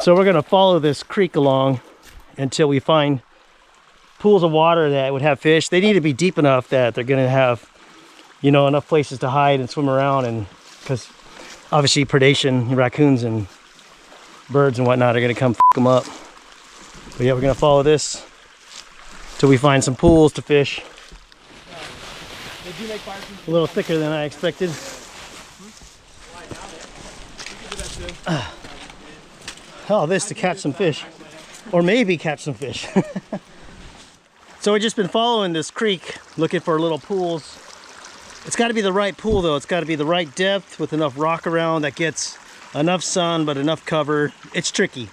So we're gonna follow this creek along until we find pools of water that would have fish. They need to be deep enough that they're gonna have, you know, enough places to hide and swim around, and because obviously predation, raccoons and birds and whatnot are gonna come f them up. But yeah, we're gonna follow this till we find some pools to fish. A little thicker than I expected. Oh, this to catch some fish, or maybe catch some fish. So we've just been following this creek looking for little pools. It's got to be the right pool though. It's got to be the right depth with enough rock around that gets enough sun but enough cover. It's tricky,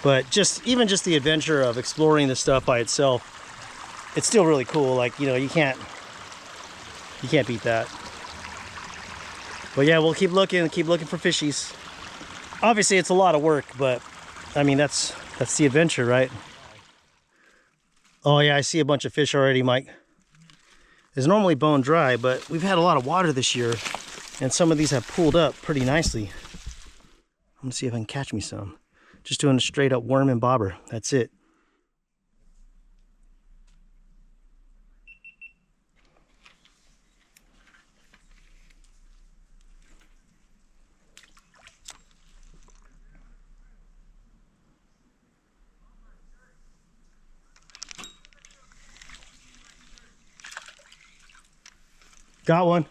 but even just the adventure of exploring this stuff by itself, it's still really cool. Like, you know, you can't beat that. But yeah, we'll keep looking for fishies. Obviously it's a lot of work, but I mean that's the adventure, right? Oh yeah, I see a bunch of fish already, Mike. It's normally bone dry, but we've had a lot of water this year, and some of these have pooled up pretty nicely. I'm gonna see if I can catch me some. Just doing a straight up worm and bobber. That's it. Got one.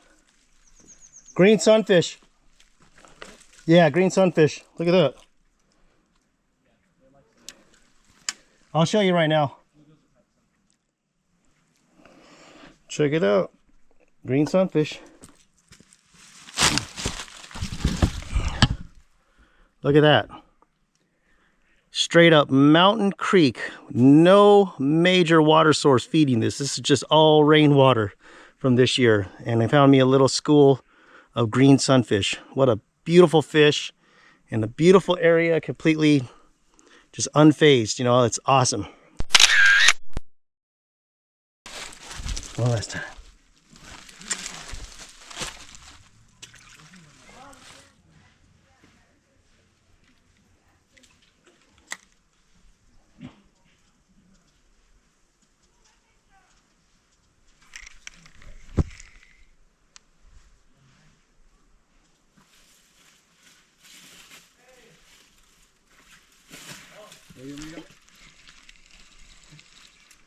Green sunfish. Yeah, green sunfish. Look at that. I'll show you right now. Check it out. Green sunfish. Look at that. Straight up mountain creek. No major water source feeding this. This is just all rainwater from this year. And I found me a little school of green sunfish. What a beautiful fish in a beautiful area, completely just unfazed. You know, it's awesome. One last time.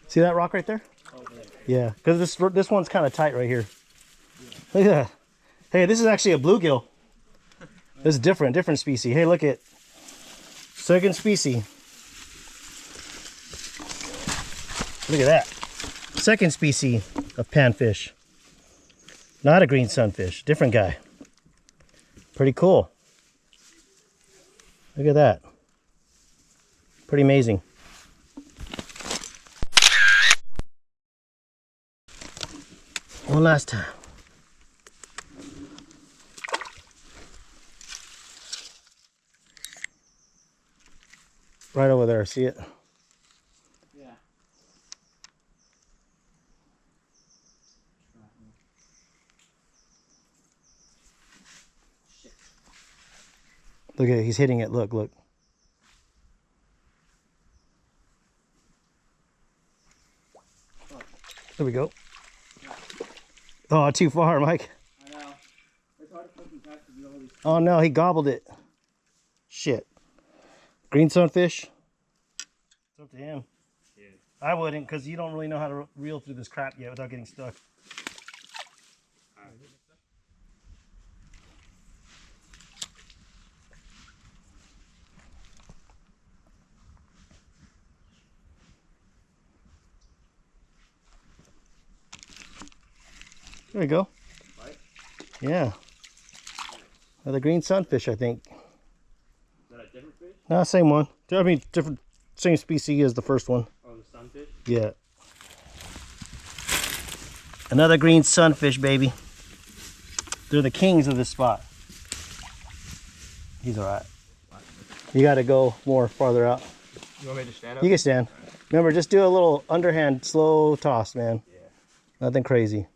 See that rock right there? Yeah, because this one's kind of tight right here. Look at that. Hey, this is actually a bluegill. This is different species. Hey, look at second species. Look at that. Second species of panfish. Not a green sunfish, different guy. Pretty cool. Look at that. Pretty amazing. One last time. Right over there, see it? Yeah. Look at it, he's hitting it, look, look. There we go. Oh, too far, Mike. I know. It's hard to fucking catch with all these. Oh no, he gobbled it. Shit. Green sunfish. It's up to him. Yeah. I wouldn't, because you don't really know how to reel through this crap yet without getting stuck. There we go. Right? Yeah. Another green sunfish, I think. Is that a different fish? No, same one. I mean, different, same species as the first one. Oh, the sunfish? Yeah. Another green sunfish, baby. They're the kings of this spot. He's all right. You got to go more farther out. You want me to stand up? You can stand. Remember, just do a little underhand, slow toss, man. Yeah. Nothing crazy.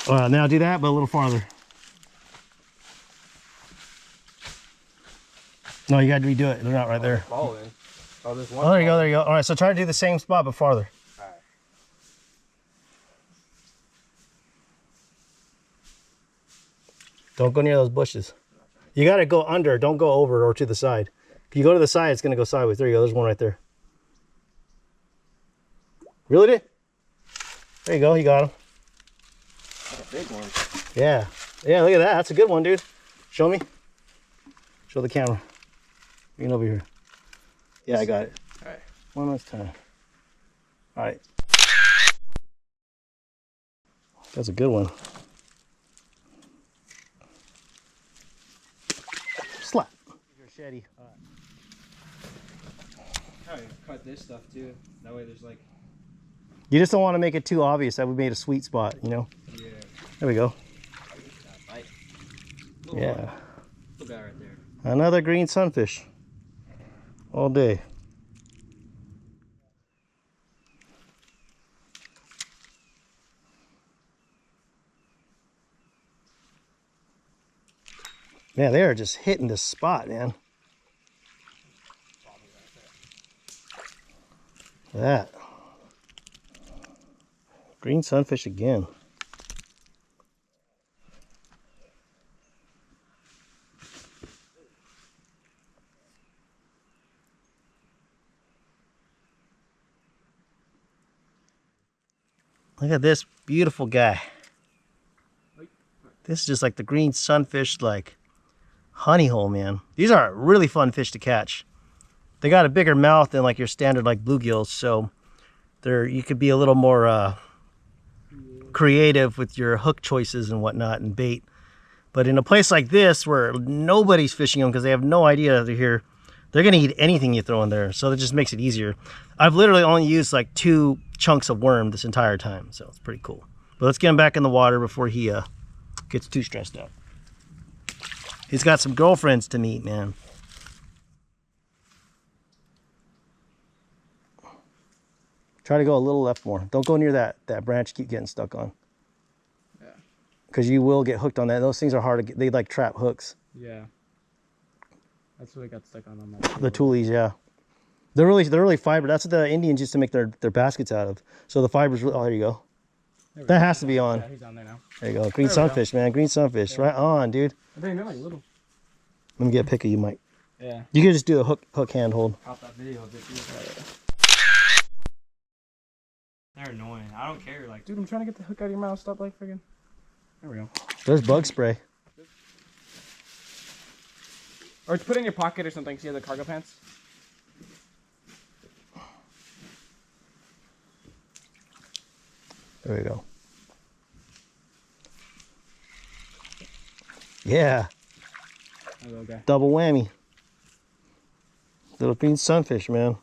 Now do that, but a little farther. No, you gotta redo it. They're not right there. Following. Oh, there's one. Oh, there you go, there you go. All right, so try to do the same spot, but farther. All right. Don't go near those bushes. You gotta go under, don't go over or to the side. If you go to the side, it's gonna go sideways. There you go, there's one right there. Really did? There you go, you got him. That's a big one. Yeah. Yeah, look at that. That's a good one, dude. Show me. Show the camera. Lean over here. Yeah, I got it. All right. One last time. All right. That's a good one. Slap. Your machete. All right, cut this stuff too. That way there's like. You just don't want to make it too obvious that we made a sweet spot, you know? Yeah. There we go. Yeah. Look at right there. Another green sunfish. All day. Man, they are just hitting this spot, man. That. Green sunfish again. Look at this beautiful guy. This is just like the green sunfish, like honey hole, man. These are really fun fish to catch. They got a bigger mouth than like your standard like bluegills, so you could be a little more creative with your hook choices and whatnot and bait. But in a place like this where nobody's fishing them because they have no idea they're here, they're gonna eat anything you throw in there, so that just makes it easier. I've literally only used like 2 chunks of worm this entire time, so it's pretty cool. But let's get him back in the water before he gets too stressed out. He's got some girlfriends to meet, man. Try to go a little left more. Don't go near that branch you keep getting stuck on. Yeah. Because you will get hooked on that. Those things are hard to get. They like trap hooks. Yeah. That's what I got stuck on my The toolies, yeah. They're really fiber. That's what the Indians used to make their baskets out of. So the fibers, oh, there you go. That has to be on. Yeah, he's on there now. There you go. Green sunfish, man. Green sunfish. Yeah. Right on, dude. I think they're like little. Let me get a pick of you, Mike. Yeah. You can just do a hook hand hold. Pop that video of it. They're annoying. I don't care. Like, dude, I'm trying to get the hook out of your mouth. Stop, like, friggin'. There we go. There's bug spray. Or put it in your pocket or something. See the cargo pants? There we go. Yeah. Okay. Double whammy. Little green sunfish, man.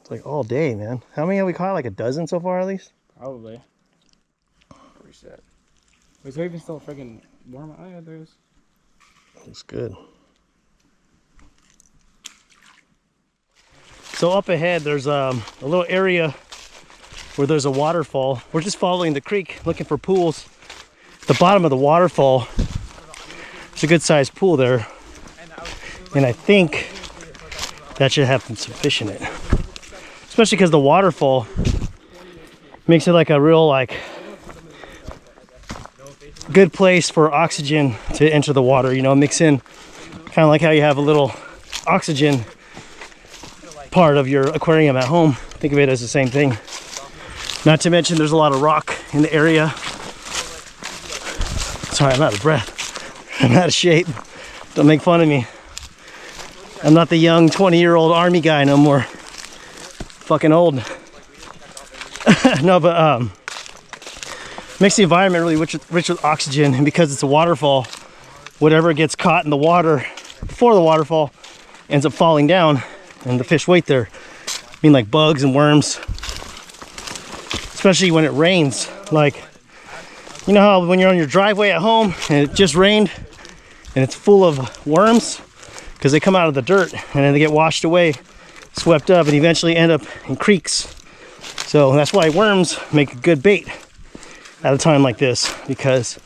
It's like all day, man. How many have we caught? Like a dozen so far, at least? Probably. Reset. Is there even still a friggin' worm? Oh, yeah, there is. Looks good. So up ahead, there's a little area where there's a waterfall. We're just following the creek, looking for pools. At the bottom of the waterfall, there's a good sized pool there. And I think that should have some fish in it. Especially because the waterfall makes it like a real good place for oxygen to enter the water, you know, mix in, kind of like how you have a little oxygen part of your aquarium at home. Think of it as the same thing. Not to mention there's a lot of rock in the area. Sorry, I'm out of breath. I'm out of shape. Don't make fun of me. I'm not the young 20-year-old army guy no more. Fucking old. No, but makes the environment really rich with oxygen, and because it's a waterfall, whatever gets caught in the water before the waterfall ends up falling down, and the fish wait there. I mean, like bugs and worms, especially when it rains. Like, you know how when you're on your driveway at home and it just rained and it's full of worms because they come out of the dirt and then they get washed away, swept up, and eventually end up in creeks. So that's why worms make a good bait at a time like this, because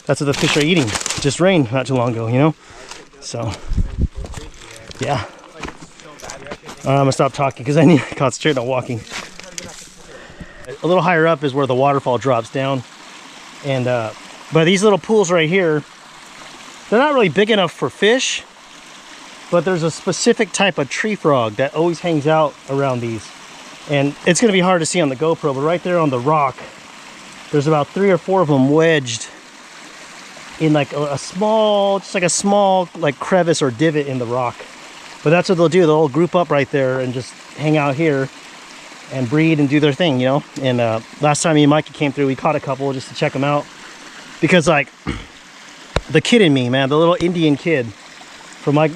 that's what the fish are eating. It just rained not too long ago, you know? So, yeah. I'm gonna stop talking because I need to concentrate on walking. A little higher up is where the waterfall drops down, and but these little pools right here, they're not really big enough for fish, but there's a specific type of tree frog that always hangs out around these, and it's gonna be hard to see on the GoPro, but right there on the rock, there's about 3 or 4 of them wedged in like a small, just like a small like crevice or divot in the rock. But that's what they'll do. They'll group up right there and just hang out here and breed and do their thing, you know. And last time me and Mikey came through, we caught a couple just to check them out, because like the kid in me, man, the little Indian kid from my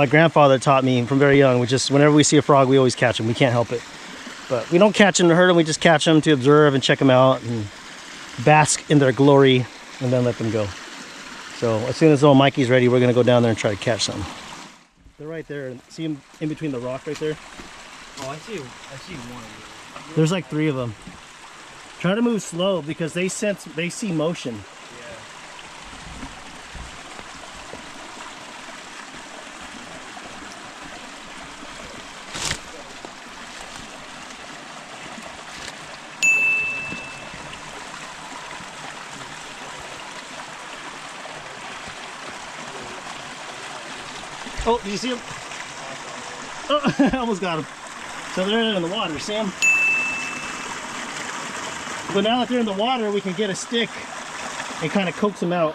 grandfather taught me from very young. We just, whenever we see a frog, we always catch them. We can't help it. But we don't catch them to hurt them. We just catch them to observe and check them out and bask in their glory and then let them go. So as soon as little Mikey's ready, we're gonna go down there and try to catch something. They're right there. See them in between the rock right there? Oh, I see one of them. There's like 3 of them. Try to move slow because they see motion. Oh, do you see him? Oh, I almost got him. So they're in the water, see him? But now that they're in the water, we can get a stick and kind of coax them out.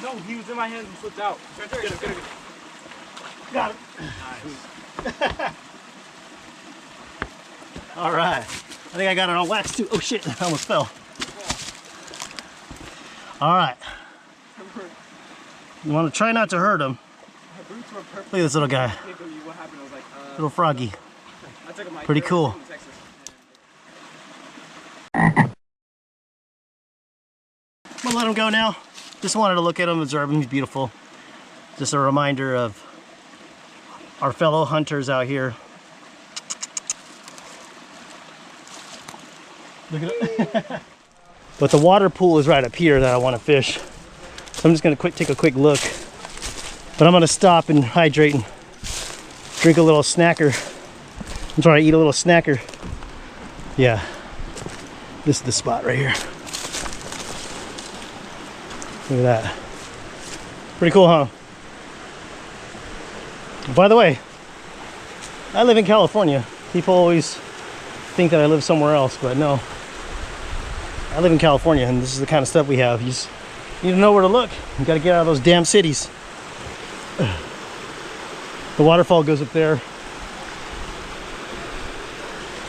No, he was in my hand and slipped out. Right there. Get him. Got him. Nice. All right. I think I got it on wax too. Oh shit, I almost fell. All right. You want to try not to hurt him. Look at this little guy. Little froggy. Pretty cool. I'm gonna let him go now. Just wanted to look at him, observe him. He's beautiful. Just a reminder of our fellow hunters out here. Look at it. But the water pool is right up here that I want to fish. So I'm just gonna take a quick look. But I'm gonna stop and hydrate and drink a little snacker. I'm trying to eat a little snacker. Yeah, this is the spot right here. Look at that. Pretty cool, huh? By the way, I live in California. People always think that I live somewhere else, but no. I live in California, and this is the kind of stuff we have. You just need to know where to look. You gotta get out of those damn cities. The waterfall goes up there.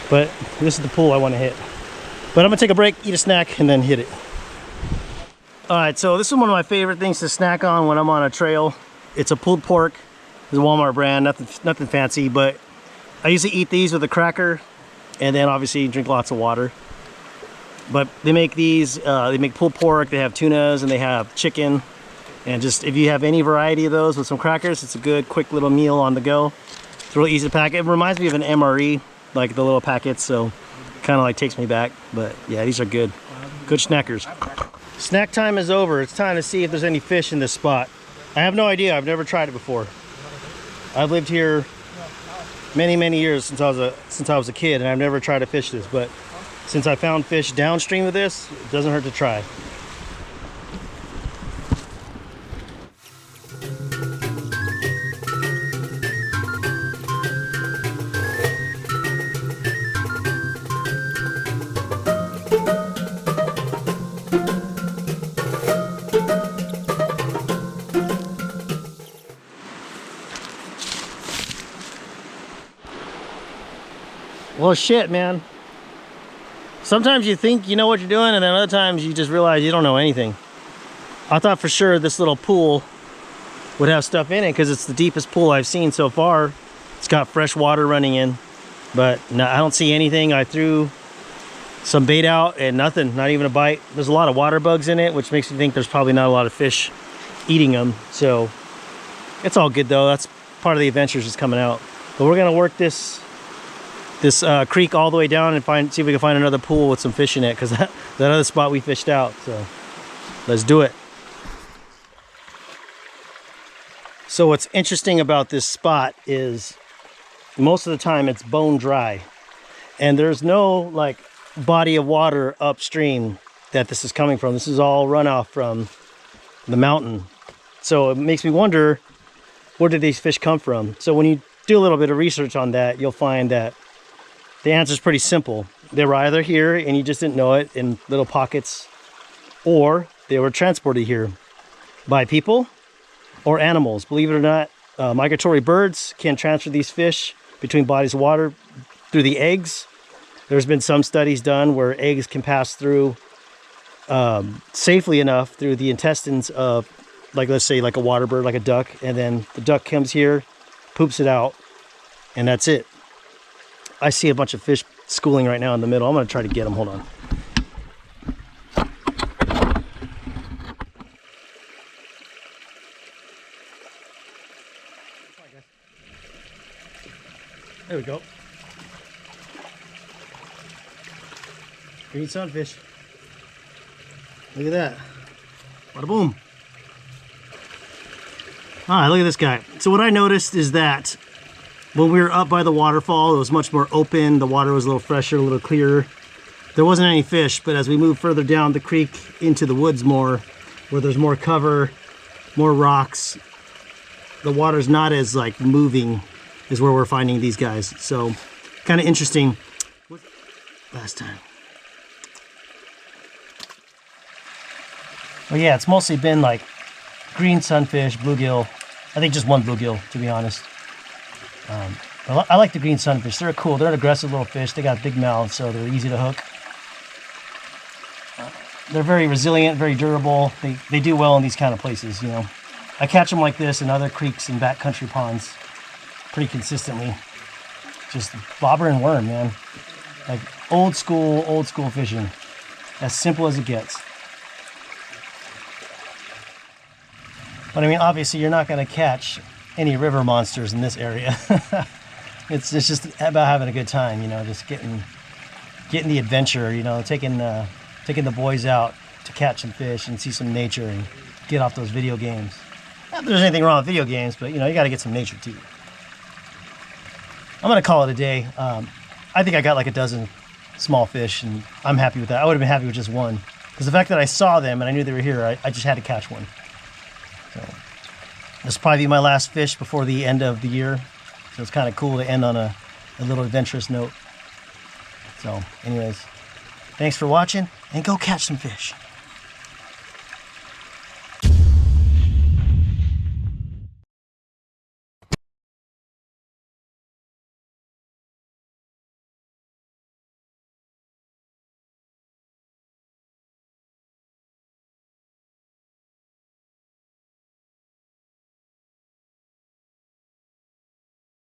But this is the pool I want to hit. But I'm gonna take a break, eat a snack, and then hit it. All right, so this is one of my favorite things to snack on when I'm on a trail. It's a pulled pork. It's a Walmart brand, nothing fancy, but I usually eat these with a cracker and then obviously drink lots of water. But they make these, they make pulled pork, they have tunas, and they have chicken. And just, if you have any variety of those with some crackers, it's a good, quick little meal on the go. It's really easy to pack. It reminds me of an MRE, like the little packets, so kind of like takes me back. But yeah, these are good. Good snackers. Snack time is over. It's time to see if there's any fish in this spot. I have no idea. I've never tried it before. I've lived here many years since I was a kid, and I've never tried to fish this, but since I found fish downstream of this, it doesn't hurt to try. Well, shit, man. Sometimes you think you know what you're doing, and then other times you just realize you don't know anything. I thought for sure this little pool would have stuff in it because it's the deepest pool I've seen so far. It's got fresh water running in, but no, I don't see anything. I threw some bait out and nothing, not even a bite. There's a lot of water bugs in it, which makes me think there's probably not a lot of fish eating them. So it's all good though. That's part of the adventure, just coming out. But we're gonna work this this creek all the way down and see if we can find another pool with some fish in it, because that other spot we fished out. So let's do it. So what's interesting about this spot is most of the time it's bone dry, and there's no like body of water upstream that this is coming from. This is all runoff from the mountain. So it makes me wonder, where did these fish come from? So when you do a little bit of research on that, you'll find that the answer is pretty simple. They were either here and you just didn't know it in little pockets, or they were transported here by people or animals. Believe it or not, migratory birds can transfer these fish between bodies of water through the eggs. There's been some studies done where eggs can pass through safely enough through the intestines of, like, let's say like a water bird, like a duck, and then the duck comes here, poops it out, and that's it. I see a bunch of fish schooling right now in the middle. I'm gonna try to get them. Hold on. There we go. Green sunfish. Look at that. Bada boom. Alright, look at this guy. So what I noticed is that when we were up by the waterfall, it was much more open. The water was a little fresher, a little clearer. There wasn't any fish, but as we move further down the creek into the woods more, where there's more cover, more rocks, the water's not as like moving, is where we're finding these guys. So kind of interesting. Last time. Well, yeah, it's mostly been like green sunfish, bluegill. I think just one bluegill, to be honest. I like the green sunfish. They're cool. They're an aggressive little fish. They got big mouths, so they're easy to hook. They're very resilient, very durable. They do well in these kind of places, you know. I catch them like this in other creeks and backcountry ponds pretty consistently. Just bobber and worm, man. Like old school fishing. As simple as it gets. But I mean, obviously you're not going to catch any river monsters in this area. It's just about having a good time, you know, just getting the adventure, you know, taking the boys out to catch some fish and see some nature and get off those video games. Not that there's anything wrong with video games, but you know, you got to get some nature too. I'm going to call it a day. I think I got like a dozen small fish, and I'm happy with that. I would have been happy with just one, because the fact that I saw them and I knew they were here, I just had to catch one. So this will probably be my last fish before the end of the year. So it's kind of cool to end on a little adventurous note. So anyways, thanks for watching, and go catch some fish.